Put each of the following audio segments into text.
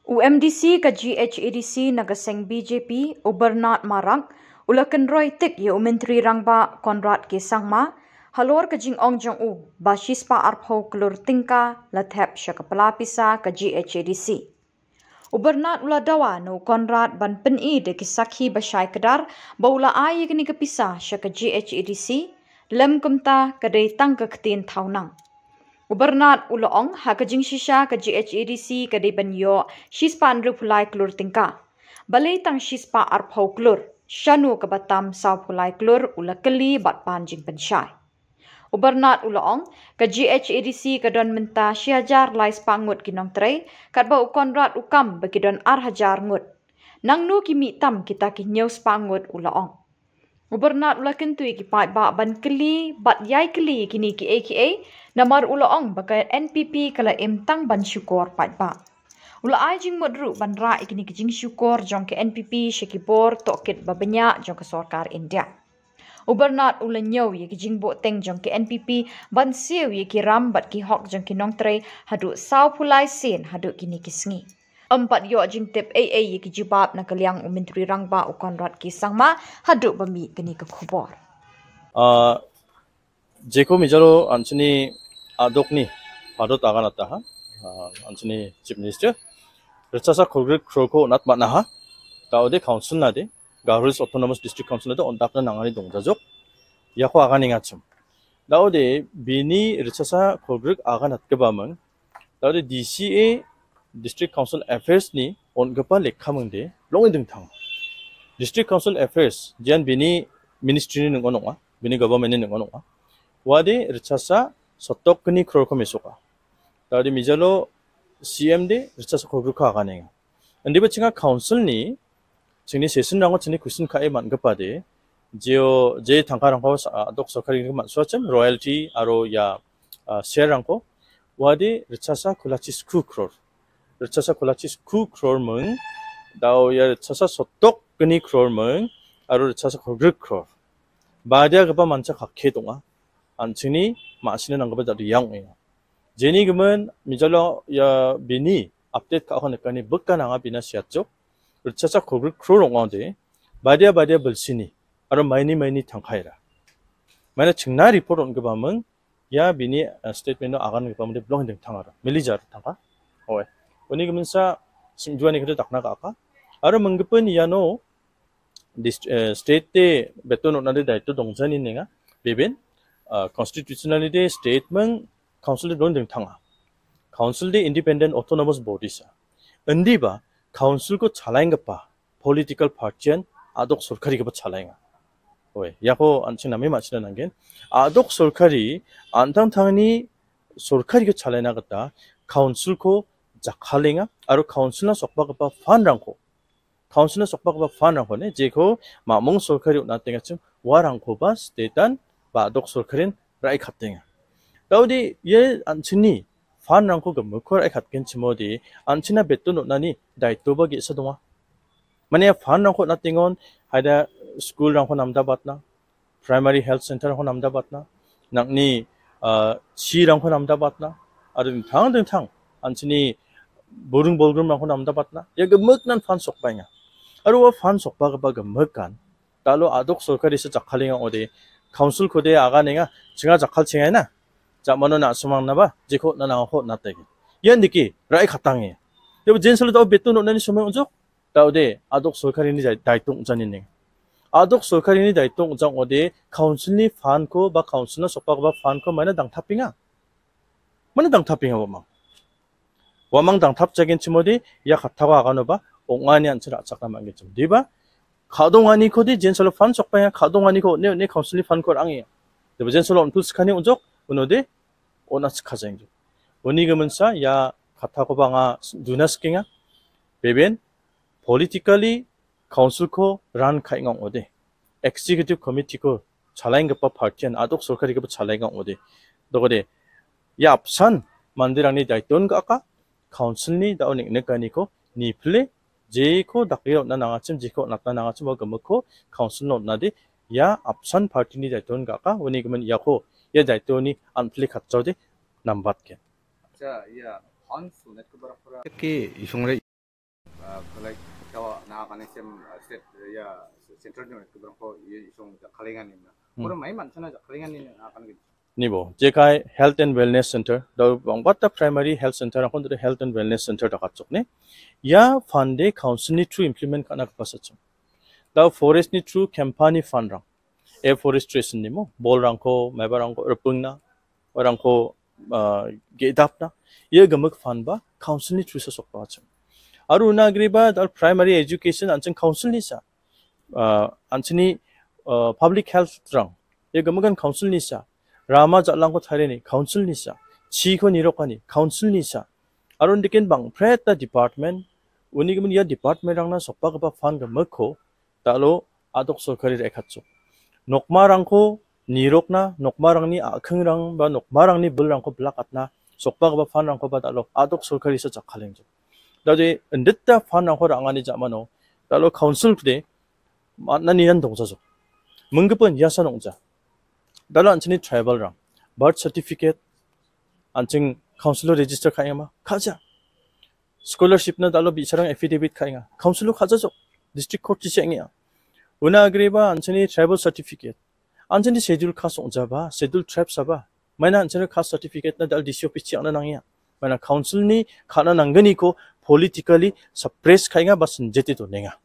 UMDC ka GHEDC nagaseng BJP Ubernat Marak ulakan roy tik ye umentri rangba Konrad ke sangma halor ka jing ong jong u basis pa arpho klur tingka lathep sya kepala pisa ka GHEDC. Ubernat ula dawa no Konrad ban peni de kisakhi basyai kedar baula ai kini kepisa sya ka GHEDC lem kumta kadai tang ka ketin taunang. Ubernat uloong ha kajing shisha ka GHEDC kadai banyo shispa andru pulai klur tingka. Balai tang shispa arpau klur, shanu ka batam saw pulai klur ula keli bat panjing pensyai. Ubernat uloong ka GHEDC kadon menta syajar lais pangut kinong tray kadba Konrad ukam bakidon hajar ngut. Nang nu kimi tam kita kinyo spangut uloong. Ubernat ula kentui ki pai ba ban keli bat yai keli kini ki AKA namar uloong baka NPP kala emtang ban syukur pai ba. Ula ai jing modru ban ra ikini ki jing syukur jong ke NPP syakibor tokit babanya jong ke sarkar India. Ubernat ula nyaw ye ki jing bo teng jong ke NPP ban siu ye ki ram bat ki hok jong ki nong tray hadu saw pulai sen hadu kini ki sngi. Empat yo jing tip AA ye ki jibab na kaliang umentri rangba u Konrad ki sangma hadu bami kini ke khubor. 제코 미자로 안치니 아독니 바로 나가놨다 안치니 집 미니스터 그래서 거기 그렇고 낫마나하 다우데 카운슬 나데 가르스 오토노머스 디스트릭트 카운슬 나데 온답나 나가니 동자족 야코 아가니 같음 다우데 비니 르차사 거기 아가 낫게바면 다우데 DCA 디스트릭트 카운슬 어페어스니 온급바 레카문데 롱이 등탕 디스트릭트 카운슬 어페어스 지안 비니 미니스트리는 거노와 비니 거버먼트는 거노와 wadi rechasa sotok kini kror ko mesoka tadi mijalo CM de rechasa kror ko aganenga andi ba chinga council ni chingni session rango chini question ka e man gapade jeo je thangka rangko dok sarkari ni man socham royalty aro ya share rangko wadi rechasa kulachis ku kror mung dao ya rechasa sotok kini kror mung aro rechasa kror badia gapa mancha kakhe donga 안층이 마시는 안 거보다 양이에요. 제니 그러면 미절로 야 비니 업데이트 하고 나니까 먹가 나가 비나 시았죠. 그렇죠. 그걸 크로롱 온데 바디아 벌시니 아로 마이니 탕카이라. 만약 증나 리포트 온 거 보면 야 비니 스테이트먼트 아가는 거 보면 블롱 등 탕하라. 밀리자 탕카. 오에. 오니 그러면서 심주안이 그래 딱 나가까. 아로 મં급은 이야노 스테이트 베톤 온나데 다이토 동산이 내가 베벤 constitutionality statement council don ding thanga council the independent autonomous bodies andi ba council ko chalaing pa political party an adok sarkari ko chalaing oe yako anching nami machina nangen adok sarkari antang thangni sarkari ko chalaina gata council ko jakhalinga aro council na sokba pa fan rangko council na sokba pa fan rangko ne jeko mamong sarkari na tenga chim warangko ba state 바독 솔크린 라이 갑땡아 다우디 예 안치니 판랑코 그 머커 라이 갑겐치 모디 안치나 베토 노나니 다이토버기 서동아 마네 판랑코 나띵온 하이다 스쿨 랑코 남다 바트나 프라이머리 헬스 센터 랑코 남다 바트나 낙니 시 랑코 남다 바트나 아르 당등탕 안치니 보릉볼금 랑코 남다 바트나 예 그 먹난 판 속바냐 아르와 판 속바가 바가 먹간 달로 아독 솔카리스 작칼링아 어디 council ko de aga nenga chinga jakhal chinga na ja mano na sumang na ba jiko na na ho na tagi yan diki rai khatange yo jensel do betu no nani sumang unjok daude adok sarkari ni daitong janin ne adok sarkari ni daitong jang ode council ni fan ko ba council na sokpa ba fan ko mana dang tapinga wamang dang tap jagin chimodi ya khattago aga no ba ongani anchira chakam ange chum diba 가동하니 코디 젠솔로 판 속방야 가동하니 코네 카운슬리 판 코랑이 데버 젠솔로 온투스카니 온적 오노데 오나스카쟁 오니금은사 야 카타고방아 누나스킹아 베벤 politically council ko ran khaingang ode executive committee ko chalaing gapa party an adok sarkari ko chalaing ode dogode ya apsan mandirangni daiton ka council ni daonik nekani ko ni ple 제코 dakyo na nangachim jiko nakna nangachim gamako council not nadi ya apsan party ni daiton gaka woni gamen yako ya daitoni anpli khatchode nambat ke 자, 야, 관수 넷 그거라. 특히 이송래 akan state ya central joint ke berapa isong kalingan ini. Orang main mana kalingan ini akan gitu. Nibo, jekai health and wellness center, daw bangbat ta primary health center akon de health and wellness center ta katsok ne. Ya fund de council ni through implement kana pasachom. Daw forest ni through campaign fund rang. Afforestation ni mo, bol rangko, meba rangko erpungna, rangko gedapna. Ye gamak fund ba council ni through sa sokpa achom. Aru unagri ba dal primary education anchang council ni sa. Anchini public health rang. Ye gamagan council ni sa. Rama jalanko thareni council nisa chiko nirokani council nisa aron diken bang preta department unigimun ya department rangna sokpa gaba fan ga mekho talo adok sorkari rekhatcho nokmarangko nirokna nokmarangni akhingrang ba nokmarangni bulrangko blakatna sokpa gaba fan rangko ba talo adok sorkari sa jakhalengjo daje ndetta fan rangko rangani jamano talo council kude 만나니는 동사죠 문급은 야사 농자 달라 안친이 트래블랑 birth certificate 안친 카운슬러 레지스터 카잉마 가자 스콜러십나 달러 비차랑 에피데빗 카잉아 카운슬러 가자죠 디스트릭 코트 지행이야 은하그리바 안친이 트래블 서티피케이트 안친이 셰듈 카스 온자바 셰듈 트랩 사바 마이나 안친이 카스 서티피케이트나 달 디시오피 치앙나 낭이야 마이나 카운슬니 카나 낭거니고 politically suppress 카잉아 바슨 제티도 내가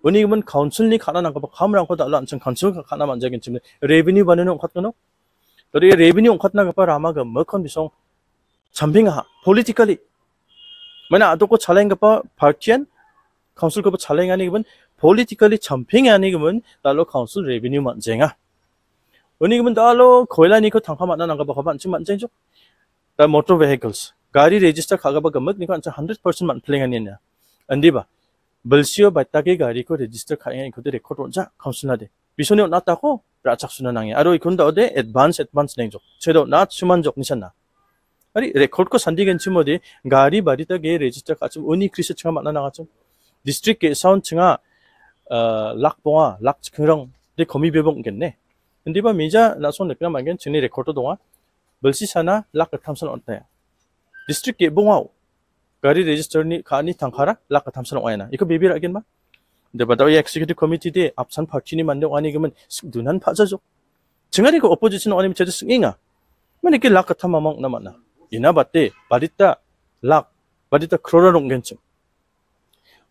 은이금은 카운슬니 가나 나가봐 카무랑고 달라 안천 카운슬 가나 만자긴 지금 레비뉴 바네는 옹컷거노 너리 레비뉴 옹컷 나가봐 라마가 뭐컨 비송 잠빙하 politically mana adoko chalengapa partian council ko chalengani given politically champing ani given dalo council revenue manjenga oni given dalo koilani ko tangka manna nanga ba ban chim manjenjo da motor vehicles gari register khaga ba gamak ni kan 100% man plengani na andiba belsio battake gari ko register khaing ko de record onja council na de bisone na ta ko rachak suna nangi aro ikunda ode advance nengjo chedo na sumanjok nisanna 아니 레코드 거 산디겐치 뭐디 가리 바리다 게 레지스터 같이 우니 크리스 층아 만나 나가죠 디스트릭 게 사운 층아 락봉아 락층랑 데 거미 배봉겠네 근데 봐 미자 나손 넥나 만겐 층니 레코드 동아 벌시사나 락 탐선 언때 디스트릭 게 봉아오 가리 레지스터니 가니 탕카라 락 탐선 와이나 이거 비비라겐 마 근데 바다 엑시큐티브 커미티 데 앞산 파티니 만데 아니 그러면 눈한 파자죠 증아리 그 오포지션 아니면 제도 승인아 만 이렇게 락 탐마망 나만나 이나바때 바리타 락 바리타 크로라롱 겐쯤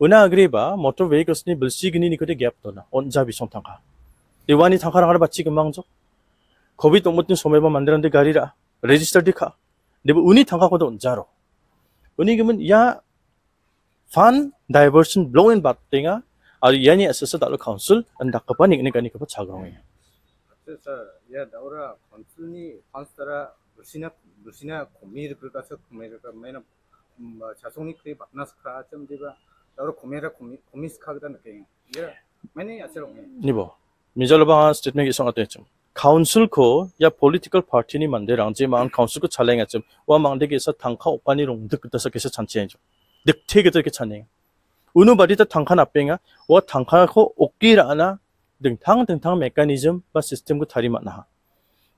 은하 그리바 모터 베이커스니 불시기니 니코데 갭도나 온자비 손탕가 이완이 탕카랑 하라 바치 금방죠 거비 동못든 소매바 만드는데 가리라 레지스터디카 네버 운이 탕카고도 온자로 운이 그러면 야판 다이버션 블로인 바땡아 아주 야니 에서서 달로 카운슬 안다카바니 니가니까 자그롱이 그래서 야 나오라 컨슬니 판스타라 루시나 고미를 그가서 고미를 매나 자송이 그리 만나스카 좀 제가 나로 고미라 고미스카다 느껴요. 예. 매니 아세롱. 니보. 미절바 스테트먼트 이상한데 좀. 카운슬 코 야 폴리티컬 파티니 만데랑지 만 카운슬 코 찰랭아 좀와 망데게서 당카 오빠니롱 득득서 계서 잔치해줘. 득태게도 이렇게 찬행. 우누바리다 당카 나뺑아 와 당카코 옥기라나 등탕 메커니즘 바 시스템 고 다리 만나.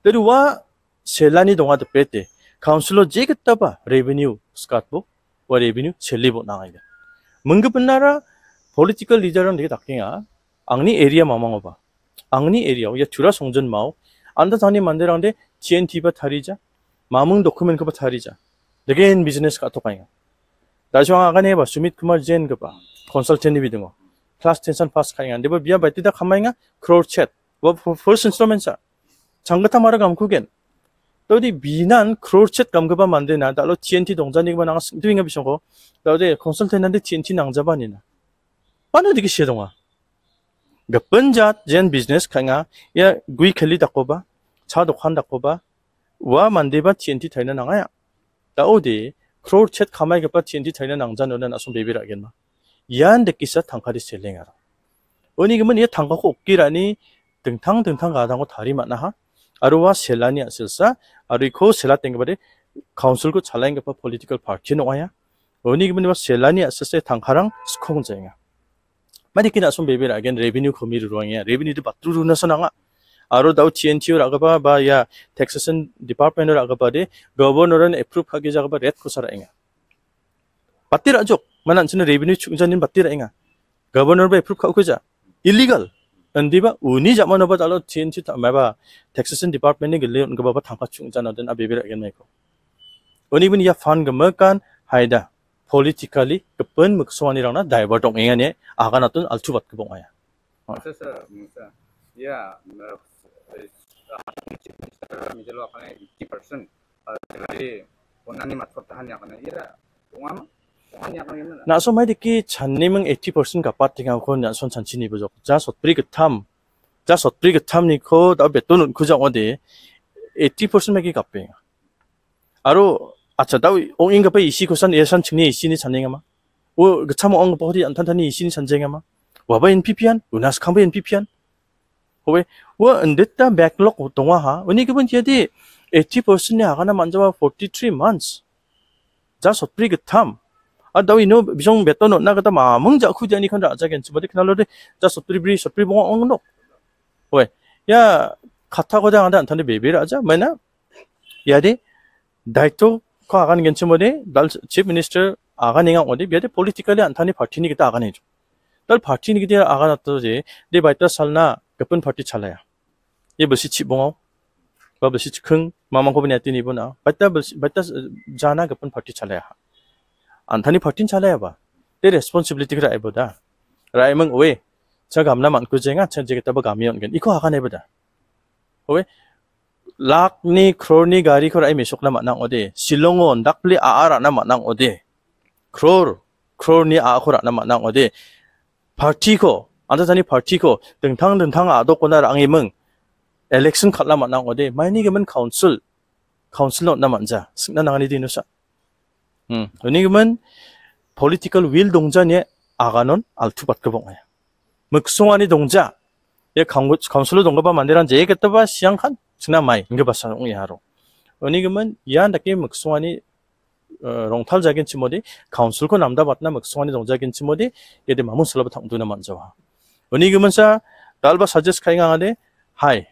때리와 셀라니 동아도 빼때 카운슬러 제겠다바 레베뉴 스캇보 와 레베뉴 셀리보 나가이다 문급은 나라 폴리티컬 리더는 되게 닥갱아 앙니 에리아 마망어봐 앙니 에리아 야 주라 송전 마오 안다 자니 만데랑데 GNT바 타리자 마뭉 도큐멘트 바 타리자 내겐 비즈니스 가 토카잉아 나중 아가네 봐 수밋 쿠말 젠 그바 컨설턴트 비등어 클래스 텐션 파스 카잉아 데버 비아 바티다 카마잉아 크로챗 와 퍼스트 인스트루먼트 장가타 마라 감쿠겐 또디 미난 크로챗 감급바 만데나 달로 TNT 동자니가 나가 승두잉아 비숑고 또디 컨설턴트한테 TNT 낭자반이나 빠는 되게 시동아 몇번자 젠 비즈니스 칸가 야 구이 켈리 닥고바 차도 칸 닥고바 와 만데바 TNT 타이나 나가야 다오디 크로챗 카마이가바 TNT 타이나 낭자노나 나손 베비라겠나 이안 데끼사 탕카리 셀링하라 어니 그러면 이 탕가고 옥기라니 등탕 가다고 다리 만나하 아루와 셀라니 아실사 아루이코 셀라 땡가바데 카운슬고 잘라인가바 폴리티컬 파티 노아야 어니 기분이 셀라니 아실사 당카랑 스콩자잉아 마디키나 손 베베라 아겐 레비뉴 코미르 로잉야 레비뉴도 바투루나서 나가 아루 다우 TNTO 라가바 바야 텍사슨 디파트먼트 라가바데 거버너런 애프루브 하게 자가바 레드 코사라잉아 바티라죠 만안치는 레비뉴 충전인 바티라잉아 Governor ba approve ka kuja. Illegal. Andi ba uni zaman ba talo TNC ba Taxation Department ni gele unka ba thangka chung jana den abebe again mai ko. Uni bin ya fan gemakan haida politically kepen mukswani rangna divert ong engane aga natun altu bat ke bongaya. Sir, ya, misalnya apa 80%, jadi ponani matko tahan ya karena ira, uang ya karena Na so mai diki channemeng 80% kapat tinga ko na son chanchini bujok. Ja sotpri getam ni ko da beton kujang ode 80% meki kape. Aro acha da ong inga pa isi kosan 예산 층니 이시니 channinga ma. O getam ong bodi antantan이 이시니 chanjenga ma. Waba NPPan, unas kambe NPPan. Howe, wa ndetta backlog tonga ha. Uni kibun jadi 80% ni agana manjawa 43 months. Ja sotpri getam. Daw ino bisong beton na kata mamang ja khu jani kan raja gen chibode knalode ja sotpri bong ong no. Howe, ya kata ko jang anda antane bebe raja mana yade daito ko agan gen chibode dal chief minister agan inga ode biade politically antane party ni kita agan hejo. Dal party ni kita agan atje de baita salna kapun party chalaya. Ye besi chibong ba besi chikhung mamang ko bani atini bona baita jana kapun party chalaya. Antani partin chalaya ba te responsibility kra eboda raimeng owe cha gamna man ku jenga cha jegeta ba gamion gen iko hakan eboda owe lak ni crore ni gari ko rai mesok na manang ode silongon dakli aara na manang ode crore ni a ko ra na manang ode party ko antani party ko dengtang adok ko na rangimeng election khatla manang ode maini gemen council no na manja singna nangani dinusa ini kemen political will 동자니 아가non 알투밭 그봉아야. 묵송아니 동자 예 카운슬로 동거바 만데란 제 그때바 시향한 지나 마이 인게 봤어 옹이하로. ini kemen 야 나게 묵송아니 롱탈 자긴 치모디 카운슬 남다 봤나 묵송아니 동자긴 치모디 얘데 마문 슬러버 탕두나 만져와. ini kemen 사 달바 사제스 카잉하데 하이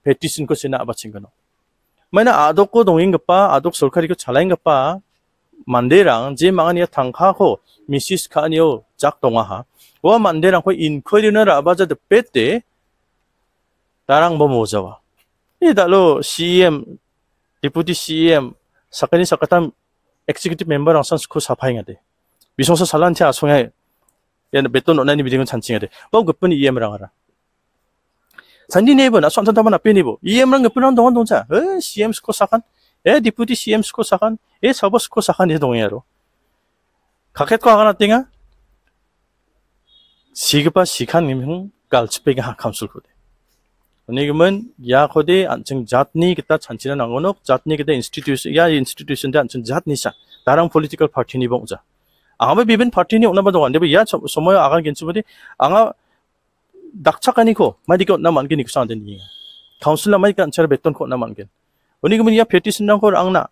베티슨 거 지나 아바친 거노. 마이나 아독고 동인 것바 아독 솔카리고 잘라인 것바 만데랑 제 망하니야 탕카고 미시스 카니오 작동하하 와 만데랑 거 인쿼리는 아바자드 빼때 나랑 뭐 모자와 이 달로 CM 디푸티 CM 사카니 사카탐 엑시큐티브 멤버랑 선스코 사파잉야 돼 미송서 살란티 아송에 얘는 베톤 온라인 미팅은 찬칭야 돼 뭐 그뿐 EM랑 알아 산디 네이버나 선탄타만 앞에 니보 EM랑 그뿐한 동안 동자 CM 스코 사칸 디푸티 CM 스코 사칸 서버 스코 사칸 동해로 각켓 거 하나 띵아 시급바 시칸 님흥 갈치페가 하캄술 코데 오니금은 야 코데 안청 자트니 기타 찬치는 안고노 자트니 기타 인스티튜션 데 안청 자트니샤 다랑 폴리티컬 파티니 봉자 아마 비빈 파티니 오나바도 안데 야 소모여 아간 겐츠버디 앙아 낙착아니고 마디고 나만게 니쿠상데니 카운슬라 마이가 안차르 베톤 코 나만게 오니금은 야 페티슨랑 코 앙나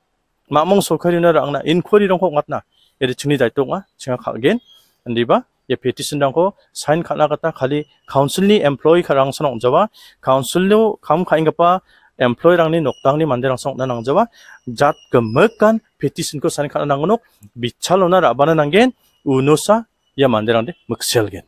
마몽 소카리나 랑나 인쿼리랑 코 같나 예를 증리 달동아 정확하게 안디바 예 페티션랑 코 사인 카나가타 칼리 카운슬리 엠플로이 카랑선 옹자와 카운슬로 감 카인가파 엠플로이랑니 녹당니 만데랑선 나낭자와 잣 금먹간 페티션 코 사인 카나낭노 비찰로나 라바나 난겐 우노사 야 만데랑데 먹셀겐